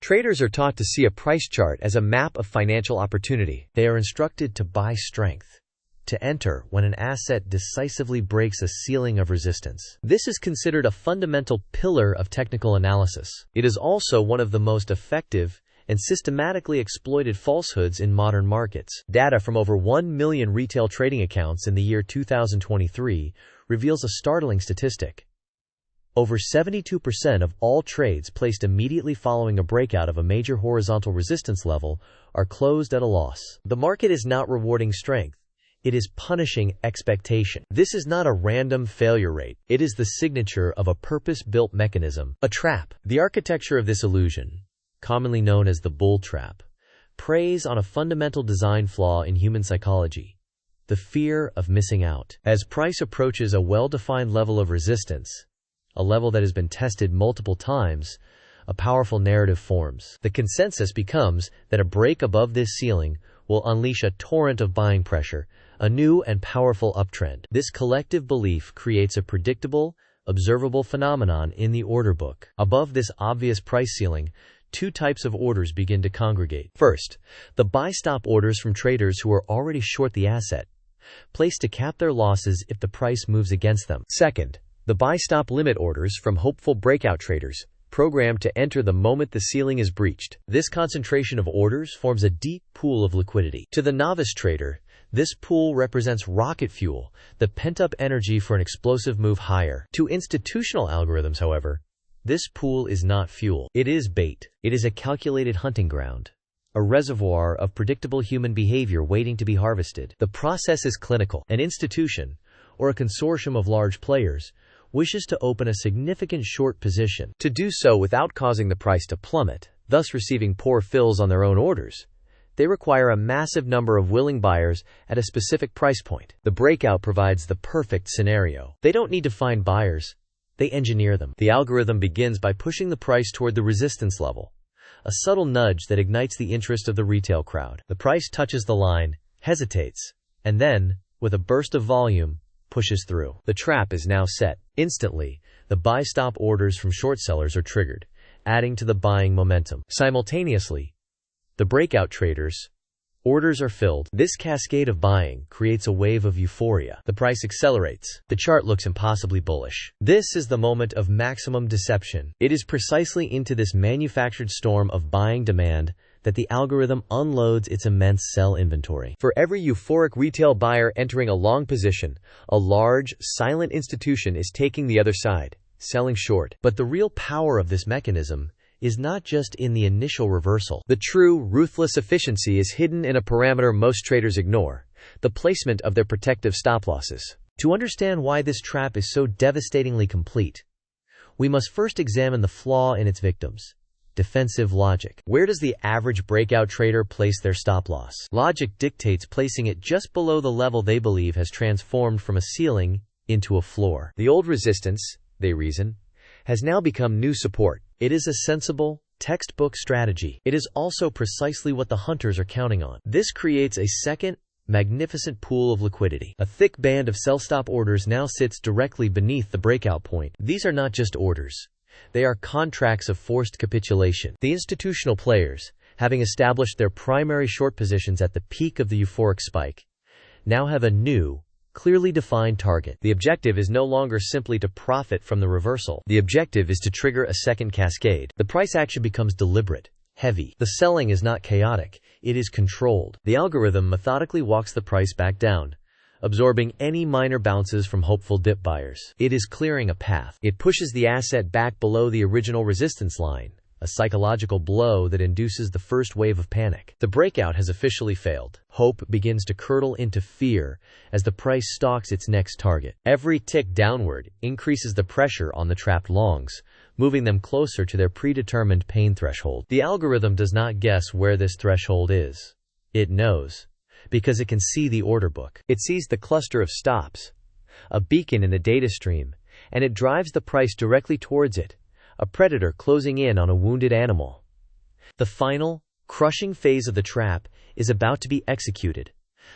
Traders are taught to see a price chart as a map of financial opportunity. They are instructed to buy strength, to enter when an asset decisively breaks a ceiling of resistance. This is considered a fundamental pillar of technical analysis. It is also one of the most effective and systematically exploited falsehoods in modern markets. Data from over 1 million retail trading accounts in the year 2023 reveals a startling statistic. Over 72% of all trades placed immediately following a breakout of a major horizontal resistance level are closed at a loss. The market is not rewarding strength. It is punishing expectation. This is not a random failure rate. It is the signature of a purpose-built mechanism, a trap. The architecture of this illusion, commonly known as the bull trap, preys on a fundamental design flaw in human psychology: the fear of missing out. As price approaches a well-defined level of resistance, a level that has been tested multiple times, a powerful narrative forms. The consensus becomes that a break above this ceiling will unleash a torrent of buying pressure, a new and powerful uptrend. This collective belief creates a predictable, observable phenomenon in the order book. Above this obvious price ceiling, two types of orders begin to congregate. First, the buy-stop orders from traders who are already short the asset, placed to cap their losses if the price moves against them. Second, the buy-stop limit orders from hopeful breakout traders, programmed to enter the moment the ceiling is breached. This concentration of orders forms a deep pool of liquidity. To the novice trader, this pool represents rocket fuel, the pent-up energy for an explosive move higher. To institutional algorithms, however, this pool is not fuel. It is bait. It is a calculated hunting ground, a reservoir of predictable human behavior waiting to be harvested. The process is clinical. An institution, or a consortium of large players, wishes to open a significant short position. To do so without causing the price to plummet, thus receiving poor fills on their own orders, they require a massive number of willing buyers at a specific price point. The breakout provides the perfect scenario. They don't need to find buyers. They engineer them. The algorithm begins by pushing the price toward the resistance level, a subtle nudge that ignites the interest of the retail crowd. The price touches the line, hesitates, and then, with a burst of volume, pushes through. The trap is now set. Instantly, the buy-stop orders from short sellers are triggered, adding to the buying momentum. Simultaneously, the breakout traders' orders are filled. This cascade of buying creates a wave of euphoria. The price accelerates. The chart looks impossibly bullish. This is the moment of maximum deception. It is precisely into this manufactured storm of buying demand that the algorithm unloads its immense sell inventory. For every euphoric retail buyer entering a long position, a large, silent institution is taking the other side, selling short. But the real power of this mechanism is not just in the initial reversal. The true, ruthless efficiency is hidden in a parameter most traders ignore: the placement of their protective stop losses. To understand why this trap is so devastatingly complete, we must first examine the flaw in its victims: defensive logic. Where does the average breakout trader place their stop loss? Logic dictates placing it just below the level they believe has transformed from a ceiling into a floor. The old resistance, they reason, has now become new support. It is a sensible, textbook strategy. It is also precisely what the hunters are counting on. This creates a second, magnificent pool of liquidity. A thick band of sell-stop orders now sits directly beneath the breakout point. These are not just orders. They are contracts of forced capitulation. The institutional players, having established their primary short positions at the peak of the euphoric spike, now have a new, clearly defined target. The objective is no longer simply to profit from the reversal. The objective is to trigger a second cascade. The price action becomes deliberate, heavy. The selling is not chaotic. It is controlled. The algorithm methodically walks the price back down, absorbing any minor bounces from hopeful dip buyers. It is clearing a path. It pushes the asset back below the original resistance line, a psychological blow that induces the first wave of panic. The breakout has officially failed. Hope begins to curdle into fear as the price stalks its next target. Every tick downward increases the pressure on the trapped longs, moving them closer to their predetermined pain threshold. The algorithm does not guess where this threshold is. It knows, because it can see the order book. It sees the cluster of stops, a beacon in the data stream, and it drives the price directly towards it, a predator closing in on a wounded animal. The final, crushing phase of the trap is about to be executed,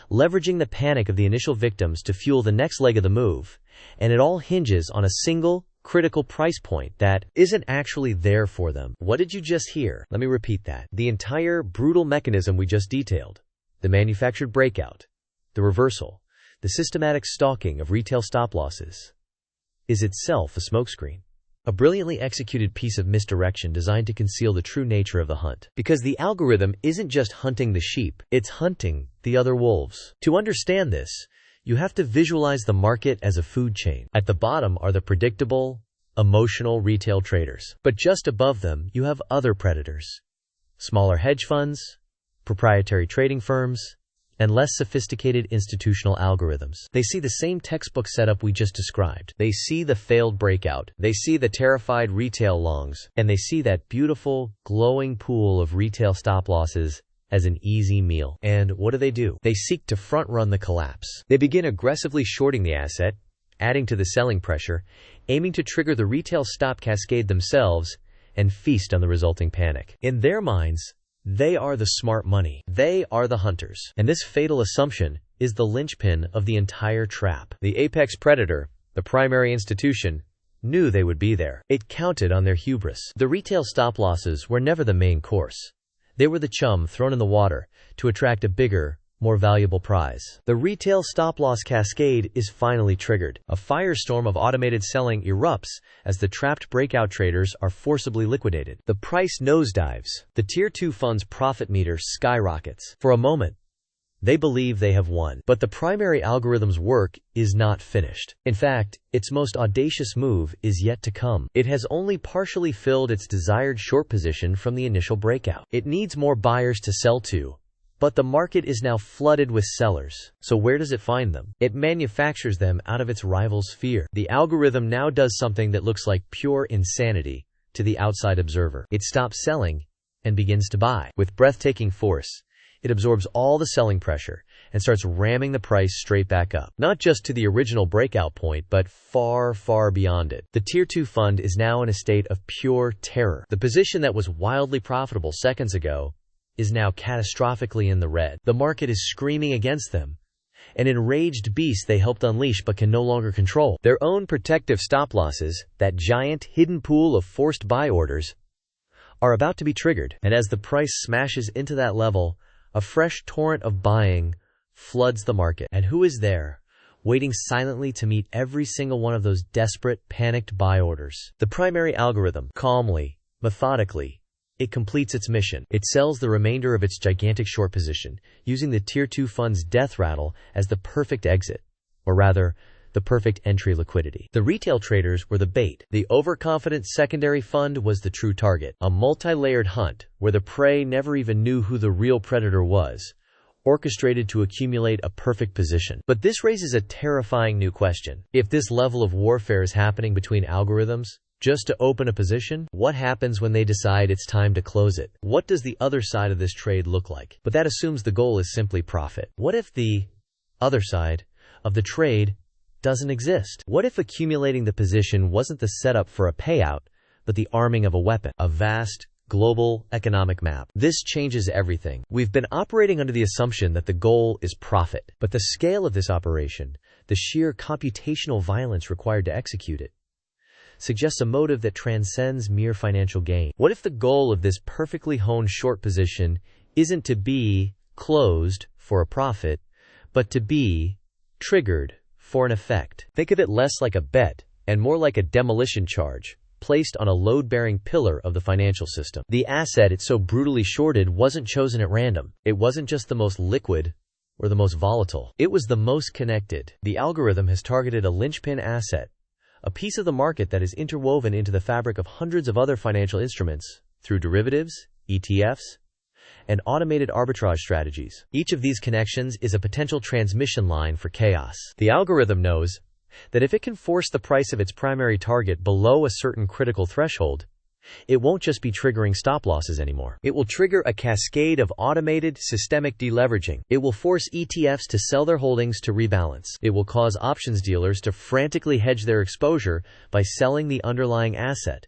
leveraging the panic of the initial victims to fuel the next leg of the move, and it all hinges on a single, critical price point that isn't actually there for them. What did you just hear? Let me repeat that. The entire brutal mechanism we just detailed, the manufactured breakout, the reversal, the systematic stalking of retail stop losses, is itself a smokescreen. A brilliantly executed piece of misdirection designed to conceal the true nature of the hunt. Because the algorithm isn't just hunting the sheep, it's hunting the other wolves. To understand this, you have to visualize the market as a food chain. At the bottom are the predictable, emotional retail traders. But just above them, you have other predators. Smaller hedge funds, proprietary trading firms, and less sophisticated institutional algorithms. They see the same textbook setup we just described. They see the failed breakout. They see the terrified retail longs. And they see that beautiful, glowing pool of retail stop losses as an easy meal. And what do? They seek to front-run the collapse. They begin aggressively shorting the asset, adding to the selling pressure, aiming to trigger the retail stop cascade themselves, and feast on the resulting panic. In their minds, they are the smart money. They are the hunters. And this fatal assumption is the linchpin of the entire trap. The apex predator, the primary institution, knew they would be there. It counted on their hubris. The retail stop losses were never the main course. They were the chum thrown in the water to attract a bigger, more valuable prize. The retail stop-loss cascade is finally triggered. A firestorm of automated selling erupts as the trapped breakout traders are forcibly liquidated. The price nosedives. The Tier 2 fund's profit meter skyrockets. For a moment, they believe they have won. But the primary algorithm's work is not finished. In fact, its most audacious move is yet to come. It has only partially filled its desired short position from the initial breakout. It needs more buyers to sell to. But the market is now flooded with sellers. So where does it find them? It manufactures them out of its rivals' fear. The algorithm now does something that looks like pure insanity to the outside observer. It stops selling and begins to buy. With breathtaking force, it absorbs all the selling pressure and starts ramming the price straight back up. Not just to the original breakout point, but far, far beyond it. The Tier 2 fund is now in a state of pure terror. The position that was wildly profitable seconds ago is now catastrophically in the red. The market is screaming against them, an enraged beast they helped unleash but can no longer control. Their own protective stop losses, that giant hidden pool of forced buy orders, are about to be triggered. And as the price smashes into that level, a fresh torrent of buying floods the market. And who is there, waiting silently to meet every single one of those desperate, panicked buy orders? The primary algorithm. Calmly, methodically, it completes its mission. It sells the remainder of its gigantic short position, using the Tier 2 fund's death rattle as the perfect exit, or rather, the perfect entry liquidity. The retail traders were the bait. The overconfident secondary fund was the true target. A multi-layered hunt, where the prey never even knew who the real predator was, orchestrated to accumulate a perfect position. But this raises a terrifying new question. If this level of warfare is happening between algorithms, just to open a position, what happens when they decide it's time to close it? What does the other side of this trade look like? But that assumes the goal is simply profit. What if the other side of the trade doesn't exist? What if accumulating the position wasn't the setup for a payout, but the arming of a weapon? A vast, global economic map. This changes everything. We've been operating under the assumption that the goal is profit. But the scale of this operation, the sheer computational violence required to execute it, suggests a motive that transcends mere financial gain. What if the goal of this perfectly honed short position isn't to be closed for a profit, but to be triggered for an effect? Think of it less like a bet and more like a demolition charge placed on a load-bearing pillar of the financial system. The asset it so brutally shorted wasn't chosen at random. It wasn't just the most liquid or the most volatile. It was the most connected. The algorithm has targeted a linchpin asset, a piece of the market that is interwoven into the fabric of hundreds of other financial instruments through derivatives, ETFs, and automated arbitrage strategies. Each of these connections is a potential transmission line for chaos. The algorithm knows that if it can force the price of its primary target below a certain critical threshold, it won't just be triggering stop losses anymore. It will trigger a cascade of automated, systemic deleveraging. It will force ETFs to sell their holdings to rebalance. It will cause options dealers to frantically hedge their exposure by selling the underlying asset,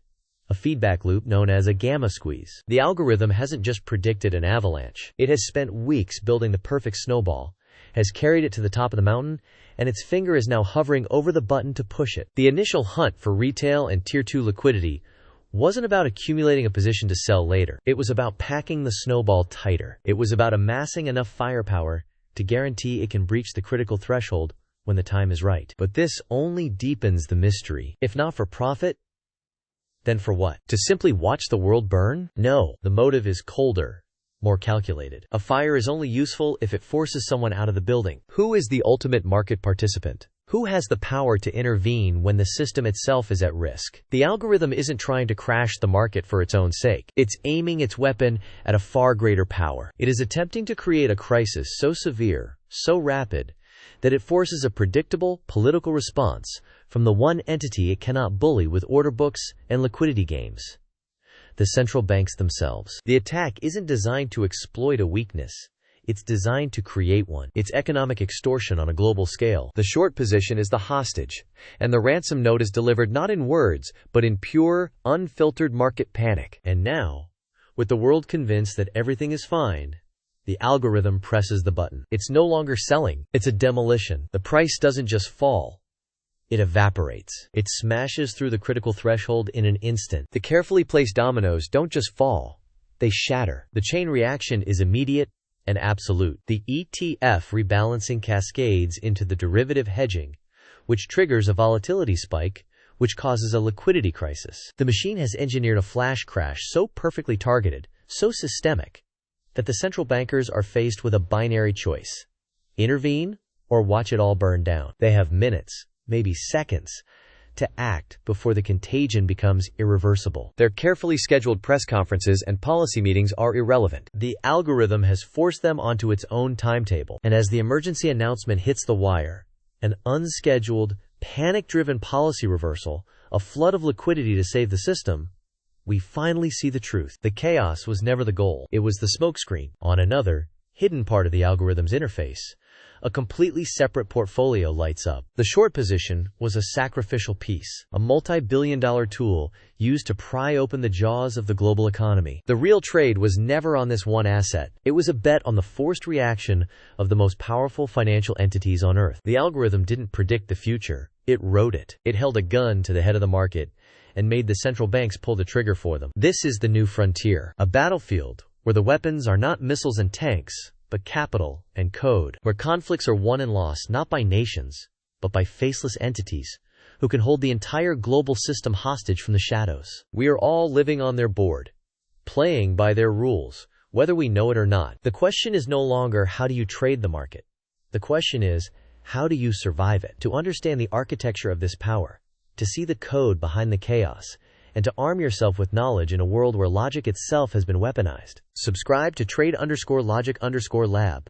a feedback loop known as a gamma squeeze. The algorithm hasn't just predicted an avalanche. It has spent weeks building the perfect snowball, has carried it to the top of the mountain, and its finger is now hovering over the button to push it. The initial hunt for retail and Tier 2 liquidity wasn't about accumulating a position to sell later. It was about packing the snowball tighter. It was about amassing enough firepower to guarantee it can breach the critical threshold when the time is right. But this only deepens the mystery. If not for profit, then for what? To simply watch the world burn? No, the motive is colder, more calculated. A fire is only useful if it forces someone out of the building. Who is the ultimate market participant? Who has the power to intervene when the system itself is at risk? The algorithm isn't trying to crash the market for its own sake. It's aiming its weapon at a far greater power. It is attempting to create a crisis so severe, so rapid, that it forces a predictable political response from the one entity it cannot bully with order books and liquidity games: the central banks themselves. The attack isn't designed to exploit a weakness. It's designed to create one. It's economic extortion on a global scale. The short position is the hostage, and the ransom note is delivered not in words, but in pure, unfiltered market panic. And now, with the world convinced that everything is fine, the algorithm presses the button. It's no longer selling. It's a demolition. The price doesn't just fall. It evaporates. It smashes through the critical threshold in an instant. The carefully placed dominoes don't just fall. They shatter. The chain reaction is immediate and absolute. The ETF rebalancing cascades into the derivative hedging, which triggers a volatility spike, which causes a liquidity crisis. The machine has engineered a flash crash so perfectly targeted, so systemic, that the central bankers are faced with a binary choice: intervene or watch it all burn down. They have minutes, maybe seconds, to act before the contagion becomes irreversible. Their carefully scheduled press conferences and policy meetings are irrelevant. The algorithm has forced them onto its own timetable, and as the emergency announcement hits the wire, an unscheduled, panic-driven policy reversal, a flood of liquidity to save the system, we finally see the truth. The chaos was never the goal. It was the smokescreen. On another, hidden part of the algorithm's interface, a completely separate portfolio lights up. The short position was a sacrificial piece, a multi-billion-dollar tool used to pry open the jaws of the global economy. The real trade was never on this one asset. It was a bet on the forced reaction of the most powerful financial entities on Earth. The algorithm didn't predict the future. It wrote it. It held a gun to the head of the market and made the central banks pull the trigger for them. This is the new frontier, a battlefield where the weapons are not missiles and tanks, but capital and code, where conflicts are won and lost not by nations, but by faceless entities who can hold the entire global system hostage from the shadows. We are all living on their board, playing by their rules, whether we know it or not. The question is no longer how do you trade the market. The question is, how do you survive it? To understand the architecture of this power, to see the code behind the chaos, and to arm yourself with knowledge in a world where logic itself has been weaponized. Subscribe to Trade_Logic_Lab.